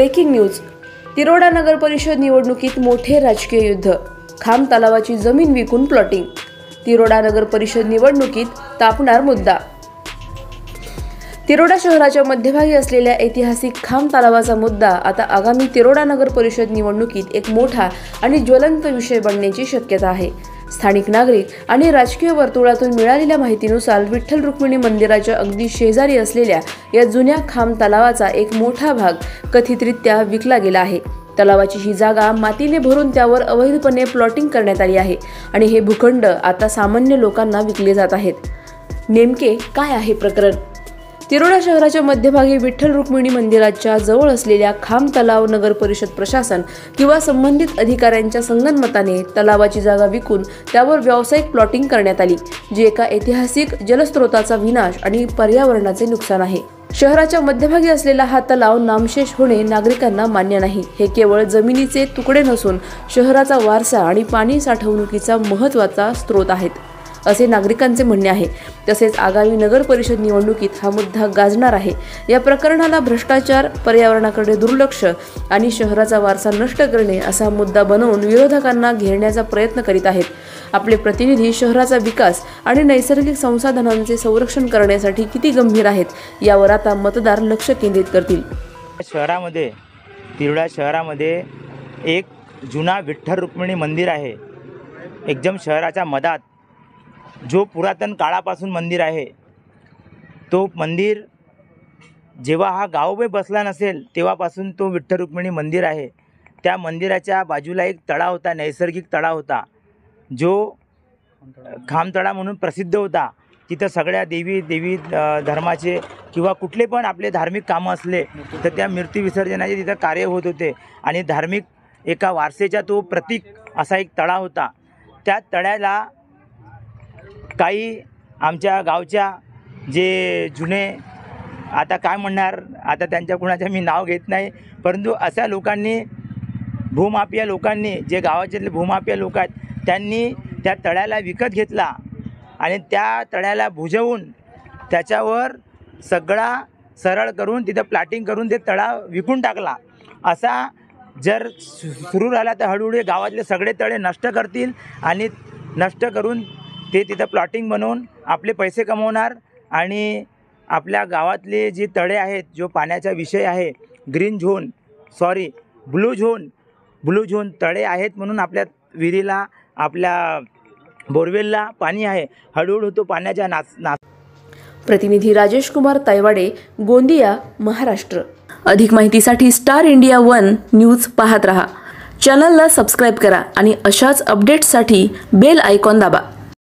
Breaking news. Tiroda नगर परिषद निवडणुकीत मोठे राजकीय युद्ध। खाम तलावाची जमीन विकून प्लॉटिंग। तिरोडा नगर परिषद निवडणुकीत तापणार मुद्दा। तिरोडा शहराच्या मध्यभागी असलेल्या ऐतिहासिक खाम तलावाचा मुद्दा आता आगामी तिरोडा नगर परिषद निवडणुकीत एक मोठा आणि ज्वलंत विषय बनण्याची शक्यता आहे। स्थानिक नागरिक आणि राजकीय वर्तुळातून मिळालेल्या माहितीनुसार विठ्ठल रुक्मिणी मंदिराच्या अगदी शेजारी असलेल्या या जुन्या खाम तलावाचा एक मोठा भाग कथितरित्या विकला गेला आहे। तलावाची ही जागा मातीने भरून त्यावर अवैधपणे प्लॉटिंग करण्यात आली आहे आणि हे भूखंड आता सामान्य लोकांना विकले जात आहेत। नेमके काय आहे प्रकरण? तिरोडा शहराच्या मध्यभागी विठ्ठल रुक्मिणी मंदिराच्या जवळ असलेल्या खाम तलाव नगर परिषद प्रशासन किंवा संबंधित अधिकाऱ्यांच्या संगनमताने तलावाची जागा विकून त्यावर व्यावसायिक प्लॉटिंग करण्यात आली, जी एका ऐतिहासिक जलस्रोताचा विनाश आणि पर्यावरणाचे नुकसान आहे। शहराच्या मध्यभागी असलेला हा तलाव नामशेष होणे नागरिकांना मान्य नाही। हे केवळ जमिनीचे तुकडे नसून शहराचा वारसा आणि पाणी साठवणुकीचा महत्त्वाचा स्रोत आहेत, असे नागरिकांचे म्हणणे आहे। तसेच आगामी नगर परिषद निवडणुकीत हा मुद्दा गाजणार आहे। या प्रकरणाला भ्रष्टाचार, पर्यावरणाकडे दुर्लक्ष आणि शहराचा वारसा नष्ट करणे असा मुद्दा बनवून विरोधकांना घेरण्याचा प्रयत्न करीत आहेत। आपले प्रतिनिधी शहराचा विकास आणि नैसर्गिक संसाधनांचे संरक्षण करण्यासाठी किती गंभीर आहेत यावर आता मतदार लक्ष केंद्रित करतील। शहरामध्ये तिरोडा शहरामध्ये एक जुना विठ्ठल रुक्मिणी मंदिर आहे। एकदम शहराच्या मधात जो पुरातन काळापासून मंदिर आहे, तो मंदिर जेव्हा हा गावोबे बसला नसेल तेव्हापासून तो विठ्ठल रुक्मिणी मंदिर आहे। त्या मंदिराच्या बाजूला एक तळा होता, नैसर्गिक तळा होता, जो खामतळा म्हणून प्रसिद्ध होता। तिथं सगळ्या देवी धर्माचे किंवा कुठले पण आपले धार्मिक कामं असले तर त्या मूर्ती विसर्जनाचे तिथं कार्य होत होते आणि धार्मिक एका वारसेचा तो प्रतीक असा एक तळा होता। त्या तळ्याला काही आमच्या गावच्या जे जुने, आता काय म्हणणार, आता त्यांच्या कुणाचं मी नाव घेत नाही, परंतु अशा लोकांनी, भूमाफिया लोकांनी, जे गावाचे भूमाफिया लोक आहेत, त्यांनी त्या तळ्याला विकत घेतला आणि त्या तळ्याला बुजवून त्याच्यावर सगळा सरळ करून तिथं प्लॅटिंग करून ते तळा विकून टाकला। असा जर सुरू राहिला तर हळूहळू गावातले सगळे तळे नष्ट करतील आणि नष्ट करून ते तिथं प्लॉटिंग बनवून आपले पैसे कमवणार आणि आपल्या गावातले जे तळे आहेत, जो पाण्याचा विषय आहे, ब्लू झोन तळे आहेत म्हणून आपल्या विहिरीला, आपल्या बोरवेलला पाणी आहे, हळूहळू तो पाण्याच्या नाश। प्रतिनिधी राजेश कुमार तायवाडे, गोंदिया, महाराष्ट्र। अधिक माहितीसाठी स्टार इंडिया 1 न्यूज पाहत रहा। चॅनलला सबस्क्राइब करा आणि अशाच अपडेट्ससाठी बेल आयकॉन दाबा।